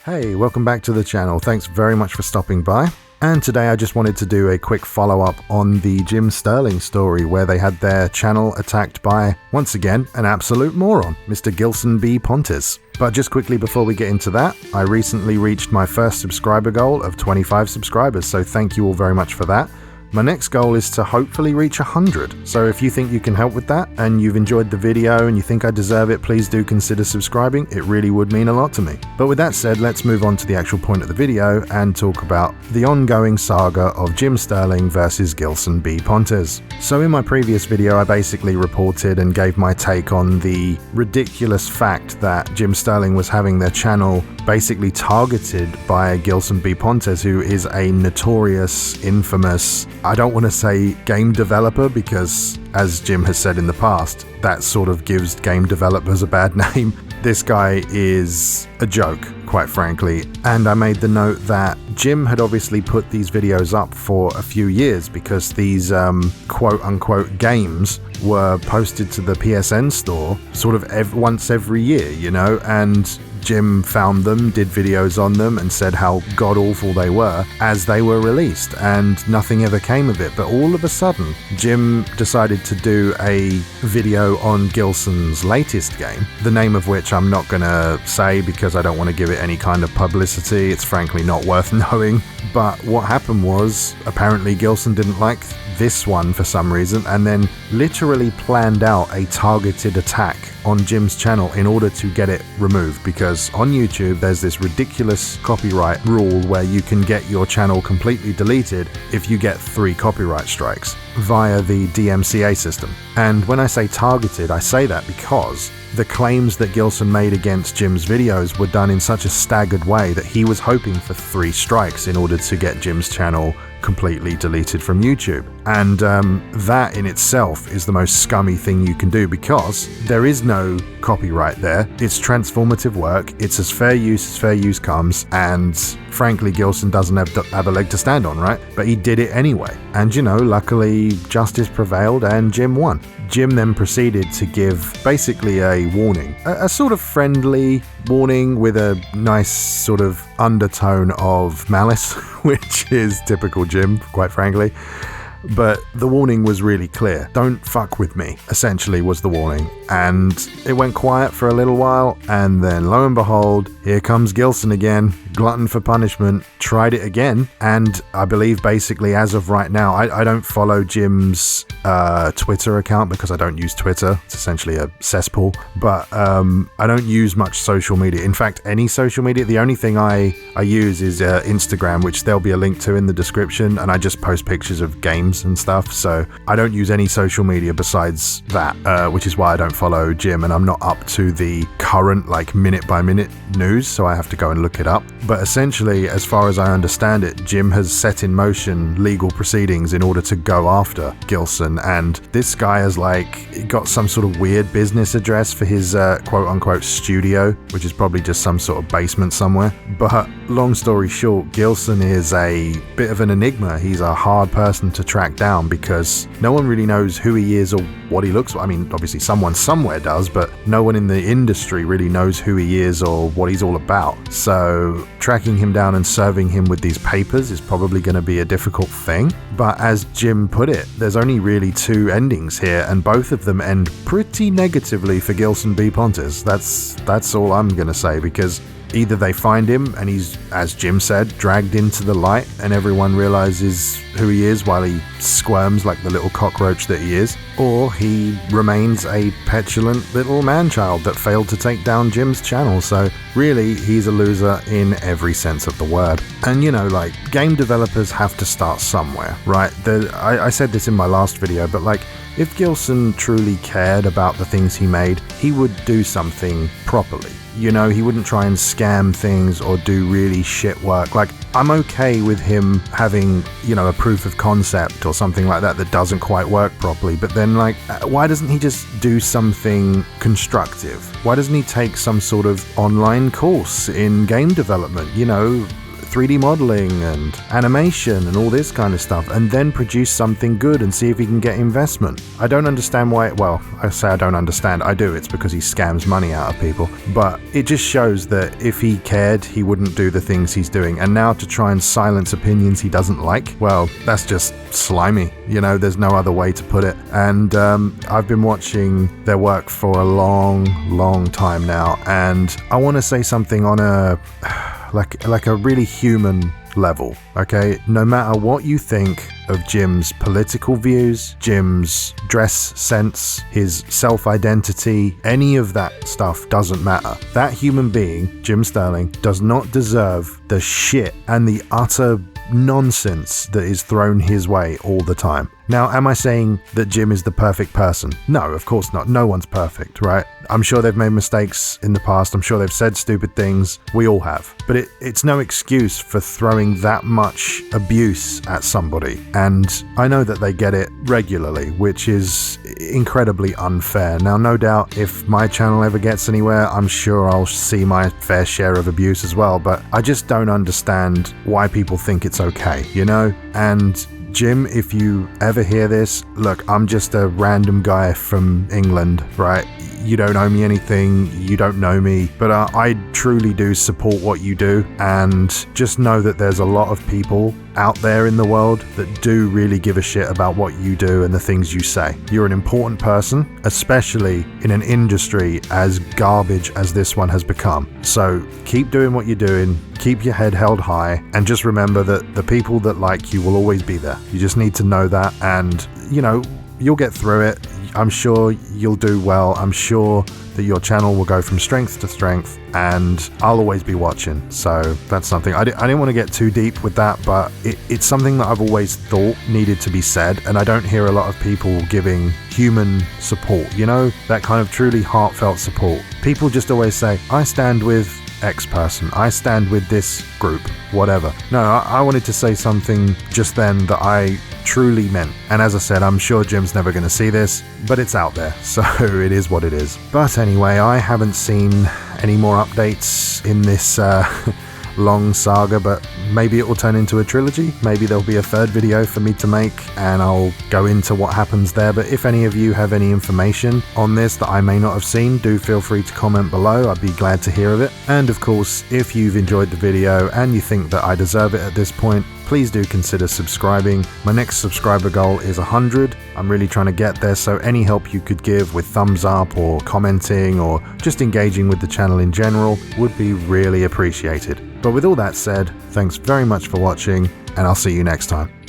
Hey, welcome back to the channel. Thanks very much for stopping by. And today I just wanted to do a quick follow-up on the Jim Sterling story where they had their channel attacked by, once again, an absolute moron, Mr. Gilson B Pontes. But just quickly before we get into that, I recently reached my first subscriber goal of 25 subscribers, so thank you all very much for that. My next goal is to hopefully reach 100, so if you think you can help with that and you've enjoyed the video and you think I deserve it, please do consider subscribing. It really would mean a lot to me. But with that said, let's move on to the actual point of the video and talk about the ongoing saga of Jim Sterling versus Gilson B Pontes. So in my previous video, I basically reported and gave my take on the ridiculous fact that Jim Sterling was having their channel basically targeted by Gilson B Pontes, who is a notorious, infamous, I don't want to say game developer because, as Jim has said in the past, that sort of gives game developers a bad name. This guy is a joke, quite frankly, and I made the note that Jim had obviously put these videos up for a few years because these quote-unquote games were posted to the PSN store sort of once every year, you know, and Jim found them, did videos on them, and said how god-awful they were as they were released, and nothing ever came of it. But all of a sudden, Jim decided to do a video on Gilson's latest game, the name of which I'm not going to say because I don't want to give it any kind of publicity. It's frankly not worth knowing. But what happened was, apparently Gilson didn't like this one for some reason, and then literally planned out a targeted attack on Jim's channel in order to get it removed, because on YouTube there's this ridiculous copyright rule where you can get your channel completely deleted if you get 3 copyright strikes via the DMCA system. And when I say targeted, I say that because the claims that Gilson made against Jim's videos were done in such a staggered way that he was hoping for 3 strikes in order to get Jim's channel completely deleted from YouTube. And that in itself is the most scummy thing you can do, because there is no copyright there. It's transformative work. It's as fair use comes, and frankly Gilson doesn't have a leg to stand on, right? But he did it anyway, and you know, luckily justice prevailed and Jim won. Jim then proceeded to give basically a warning, a sort of friendly warning with a nice sort of undertone of malice, which is typical Jim, quite frankly. But the warning was really clear. Don't fuck with me, essentially, was the warning. And it went quiet for a little while, and then lo and behold, here comes Gilson again, glutton for punishment, tried it again, and I believe basically as of right now, I don't follow Jim's Twitter account because I don't use Twitter. It's essentially a cesspool, but I don't use much social media. In fact, any social media, the only thing I use is Instagram, which there'll be a link to in the description, and I just post pictures of games and stuff, so I don't use any social media besides that, which is why I don't follow Jim, and I'm not up to the current like minute by minute news, so I have to go and look it up. But essentially, as far as I understand it, Jim has set in motion legal proceedings in order to go after Gilson, and this guy has like got some sort of weird business address for his quote-unquote studio, which is probably just some sort of basement somewhere. But long story short, Gilson is a bit of an enigma. He's a hard person to track down because no one really knows who he is or what he looks like. I mean, obviously someone somewhere does, but no one in the industry really knows who he is or what he's all about. So tracking him down and serving him with these papers is probably going to be a difficult thing. But as Jim put it, there's only really 2 endings here, and both of them end pretty negatively for Gilson B Pontes. That's all I'm going to say, because either they find him and he's, as Jim said, dragged into the light and everyone realizes who he is while he squirms like the little cockroach that he is, or he remains a petulant little man-child that failed to take down Jim's channel. So really, he's a loser in every sense of the word. And you know, like, game developers have to start somewhere, right? I said this in my last video, but like, if Gilson truly cared about the things he made, he would do something properly. You know, he wouldn't try and scam things or do really shit work. Like, I'm okay with him having, you know, a proof of concept or something like that that doesn't quite work properly, but then like, why doesn't he just do something constructive? Why doesn't he take some sort of online course in game development? You know, 3D modeling and animation and all this kind of stuff, and then produce something good and see if he can get investment. I don't understand why, well, I say I don't understand, I do, it's because he scams money out of people, but it just shows that if he cared, he wouldn't do the things he's doing, and now to try and silence opinions he doesn't like, well, that's just slimy, there's no other way to put it. And I've been watching their work for a long time now, and I want to say something on a like a really human level, okay? No matter what you think of Jim's political views, Jim's dress sense, his self-identity, any of that stuff doesn't matter. That human being, Jim Sterling, does not deserve the shit and the utter nonsense that is thrown his way all the time. Now, am I saying that Jim is the perfect person? No, of course not. No one's perfect, right? I'm sure they've made mistakes in the past. I'm sure they've said stupid things. We all have. But it's no excuse for throwing that much abuse at somebody. And I know that they get it regularly, which is incredibly unfair. Now, no doubt, if my channel ever gets anywhere, I'm sure I'll see my fair share of abuse as well. But I just don't understand why people think it's okay, And Jim, if you ever hear this, look, I'm just a random guy from England, right? You don't owe me anything, you don't know me, but I truly do support what you do, and just know that there's a lot of people out there in the world that do really give a shit about what you do and the things you say. You're an important person, especially in an industry as garbage as this one has become. So keep doing what you're doing, keep your head held high, and just remember that the people that like you will always be there. You just need to know that, and you'll get through it. I'm sure you'll do well. I'm sure that your channel will go from strength to strength, and I'll always be watching. So that's something. I didn't want to get too deep with that, but it's something that I've always thought needed to be said, and I don't hear a lot of people giving human support, that kind of truly heartfelt support. People just always say, I stand with X person, I stand with this group, whatever. No, I wanted to say something just then that I truly meant. And as I said, I'm sure Jim's never going to see this, but it's out there, so it is what it is. But anyway, I haven't seen any more updates in this long saga, but maybe it will turn into a trilogy. Maybe there'll be a third video for me to make, and I'll go into what happens there. But if any of you have any information on this that I may not have seen, do feel free to comment below. I'd be glad to hear of it. And of course, if you've enjoyed the video and you think that I deserve it at this point, please do consider subscribing. My next subscriber goal is 100. I'm really trying to get there, so any help you could give with thumbs up or commenting or just engaging with the channel in general would be really appreciated. But with all that said, thanks very much for watching, and I'll see you next time.